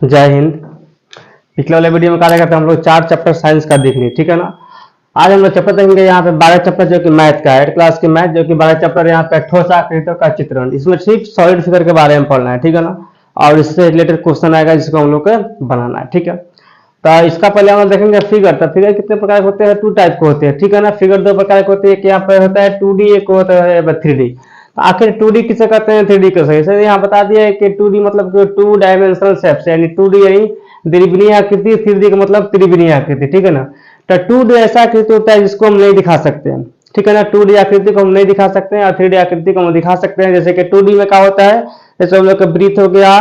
जय हिंद। पिछले वाले वीडियो में कहा गया था हम लोग 4 चैप्टर साइंस का देख लिए, ठीक है ना। आज हम लोग चैप्टर देखेंगे यहाँ पे 12 चैप्टर जो कि मैथ का है, 8 क्लास की मैथ, जो कि 12 चैप्टर यहाँ पे ठोस आकृतियों का चित्रण, इसमें सिर्फ सॉलिड फिगर के बारे में पढ़ना है, ठीक है ना। और इससे रिलेटेड क्वेश्चन आएगा जिसको हम लोग को बनाना है, ठीक है। तो इसका पहले हम लोग देखेंगे फिगर। तो फिगर कितने प्रकार के होते हैं? 2 टाइप के होते हैं, ठीक है ना। फिगर 2 प्रकार के होते हैं, एक यहाँ पे होता है 2D, एक होता है 3D। तो आखिर 2D किसे कहते हैं, 3D किसे? जैसे यहाँ बता दिया है कि 2D मतलब 2 डायमेंशनल शेप्स, यानी 2D यानी द्विगुणीय आकृति, 3D का मतलब त्रिगुणीय आकृति, ठीक है ना। तो 2D ऐसा आकृति होता है जिसको हम नहीं दिखा सकते हैं, ठीक है ना। 2D आकृति को हम नहीं दिखा सकते हैं और 3D आकृति को हम दिखा सकते हैं। जैसे कि 2D में क्या होता है, जैसे हम लोग का वृत्त हो गया,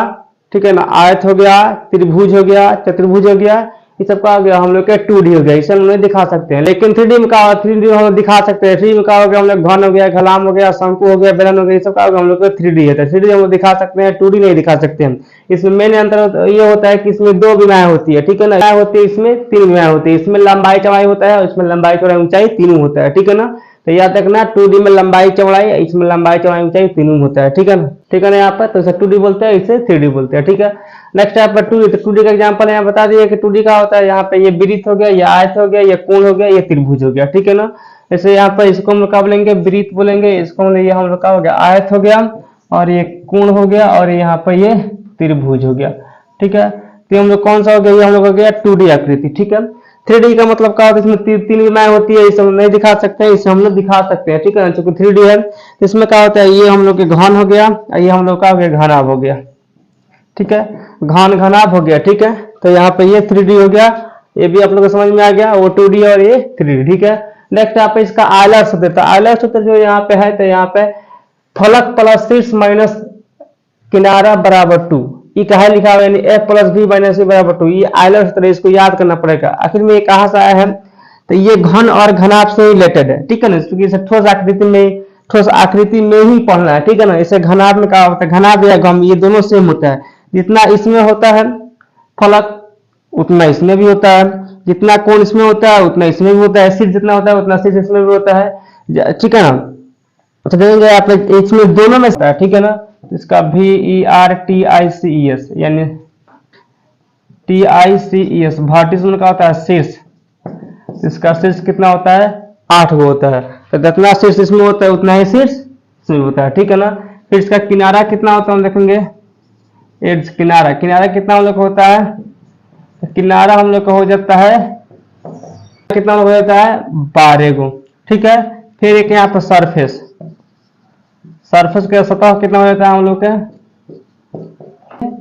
ठीक है ना, आयत हो गया, त्रिभुज हो गया, चतुर्भुज हो गया, ये सब का हो गया हम लोग का 2D हो गया, इसे हम नहीं दिखा सकते हैं। लेकिन 3D में का 3D हम लोग दिखा सकते हैं। 3D में का हो गया हम लोग घन हो गया, घलाम हो गया, शंकु हो गया, बेलन हो गया, ये सब का हम लोग का 3D है। 3D हम लोग दिखा सकते हैं, 2D नहीं दिखा सकते हैं। इसमें मेन अंतर ये होता है कि इसमें 2 विमाएं होती है, ठीक है ना। होती है इसमें 3 विमाएं होती है। इसमें लंबाई चौड़ाई होता है और इसमें लंबाई चौड़ाई ऊंचाई तीनों होता है, ठीक है ना। तो याद रखना 2D में लंबाई चौड़ाई, इसमें लंबाई चौड़ाई ऊंचाई तीनों होता है, ठीक है ना, ठीक है ना। यहाँ पर तो इसे 2D बोलते हैं, इसे 3D बोलते हैं, ठीक है। नेक्स्ट यहाँ पर 2D। तो 2D का एग्जांपल यहाँ बता दिए कि 2D का होता है, यहाँ पे ये वृत्त हो गया, ये आयत हो गया, ये कोण हो गया, ये त्रिभुज हो गया, ठीक है ना। जैसे यहाँ पर इसको हम लोग क्या बोलेंगे, वृत्त बोलेंगे, इसको ये हम लोग का हो गया आयत हो गया, और ये कोण हो गया, और यहाँ पर ये त्रिभुज हो गया, ठीक है। तो हम लोग कौन सा हो गया, ये हम लोग हो गया 2D आकृति, ठीक है। 3D का मतलब क्या होता है, इसमें तीन विमाएं होती है, इसे हम नहीं दिखा सकते हैं, इसे हम लोग दिखा सकते हैं, ठीक है ना। चूंकि 3D है तो इसमें क्या होता है, ये हम लोग के घन हो गया, ये हम लोग का हो गया घनाभ हो गया, ठीक है, घन घनाभ हो गया, ठीक है। तो यहाँ पे ये 3D हो गया, ये भी आप लोग को समझ में आ गया, वो 2D और ये 3D, ठीक है। नेक्स्ट यहाँ पे इसका आयलर सूत्र। तो आयलर सूत्र जो यहाँ पे है, तो यहाँ पे फलक प्लस शीर्ष माइनस किनारा बराबर 2, ये कहा लिखा हुआ, यानी f प्लस बी माइनस सी बराबर 2, ये आयलर सूत्र, इसको याद करना पड़ेगा। आखिर में ये कहाँ से आया है, तो ये घन और घनाभ से रिलेटेड है, ठीक है ना। क्योंकि इसे ठोस आकृति में ही पढ़ना है, ठीक है ना। इसे घनाभ में क्या होता है, घनाभ या घम ये दोनों सेम होता है। जितना इसमें होता है फलक उतना इसमें भी होता है, जितना कोण इसमें होता है उतना इसमें भी होता है, शीर्ष जितना होता है उतना शीर्ष इसमें भी होता है, ठीक है ना। तो देखेंगे आप इसमें दोनों में होता है, ठीक है ना। इसका VERTICES यानी TICES वर्टिस में क्या होता है, शीर्ष। इसका शीर्ष कितना होता है, 8 गो होता है। तो जितना शीर्ष इसमें होता है उतना ही शीर्ष इसमें होता है, ठीक है ना। फिर इसका किनारा कितना होता है हम देखेंगे, एड्स किनारा कितना हम लोग होता है, तो किनारा हम लोग का हो जाता है, कितना हो जाता है 12 गो, ठीक है। फिर एक यहाँ पर सरफेस का सतह कितना हो जाता है हम लोग के,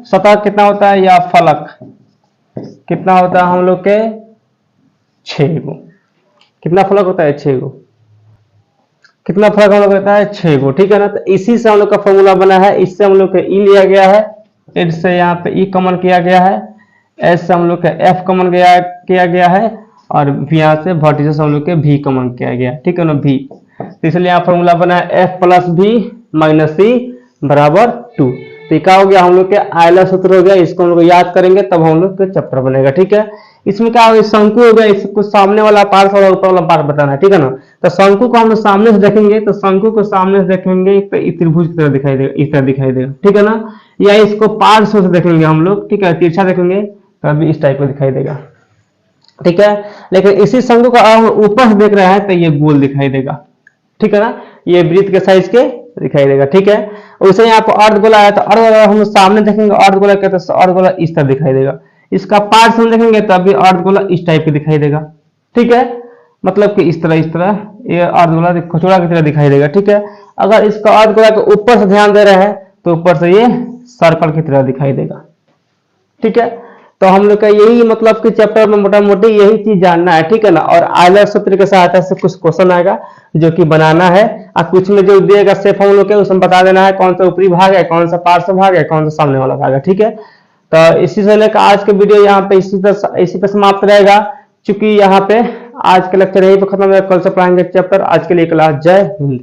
सतह कितना होता है, या फलक कितना होता है हम लोग के 6 गो। कितना फलक होता है, 6 गो। कितना फलक हम लोग होता है, 6 गो, ठीक है ना। तो इसी से हम लोग का फॉर्मूला बना है, इससे हम लोग का ई लिया गया है, एड से यहाँ पे ई कॉमन किया गया है, एस से हम लोग का एफ कॉमन किया गया है, और यहाँ से वर्टिसेस हम लोग के भी कॉमन किया गया, ठीक है ना, भी। तो इसलिए यहाँ फॉर्मूला बना है एफ प्लस भी माइनस सी बराबर 2। तो क्या हो गया, हम लोग के आयलर सूत्र हो गया, इसको हम लोग याद करेंगे तब हम लोग के चैप्टर बनेगा, ठीक है। इसमें क्या हो गया, शंकु हो गया, इसको सामने वाला पार्ट और ऊपर वाला पार्ट बताना है, ठीक है ना। तो शंकु को हम लोग सामने से देखेंगे, तो शंकु को सामने से देखेंगे तो त्रिभुज की तरह दिखाई देगा, इस तरह दिखाई देगा, ठीक है ना। या इसको पार्श्व से देखेंगे हम लोग, ठीक है, तिरछा देखेंगे तो अभी इस टाइप का दिखाई देगा, ठीक है। लेकिन इसी शंकु का ऊपर से देख रहे हैं तो ये गोल दिखाई देगा, ठीक है ना, ये वृत्त के साइज के दिखाई देगा, ठीक है। उसे यहाँ पर अर्धगोला है, तो अर्धगोला हम सामने देखेंगे, अर्धगोला कहते हैं, अर्धगोला इस तरह दिखाई देगा। इसका पार्ट हम देखेंगे तो अभी अर्धगोला इस टाइप के दिखाई देगा, ठीक है। मतलब कि इस तरह ये अर्धगोला खचोड़ा की तरह दिखाई देगा, ठीक है। अगर इसका अर्धगोला के ऊपर से ध्यान दे रहे हैं तो ऊपर से ये सर्कल की तरह दिखाई देगा, ठीक है। तो हम लोग का यही मतलब कि चैप्टर में मोटा मोटी यही चीज जानना है, ठीक है ना। और आयलर सूत्र की सहायता से कुछ क्वेश्चन आएगा जो कि बनाना है, और कुछ में जो दिएगा शेप हम लोग के उसमें बता देना है कौन सा ऊपरी भाग है, कौन सा पार्श्व भाग है, कौन सा सामने वाला भाग है, ठीक है। तो इसी से लेकर आज के वीडियो यहाँ पे इसी पे समाप्त रहेगा। चूंकि यहाँ पे आज के लेक्चर यहीं पे खत्म है, कल से पढ़ाएंगे चैप्टर। आज के लिए क्लास, जय हिंद।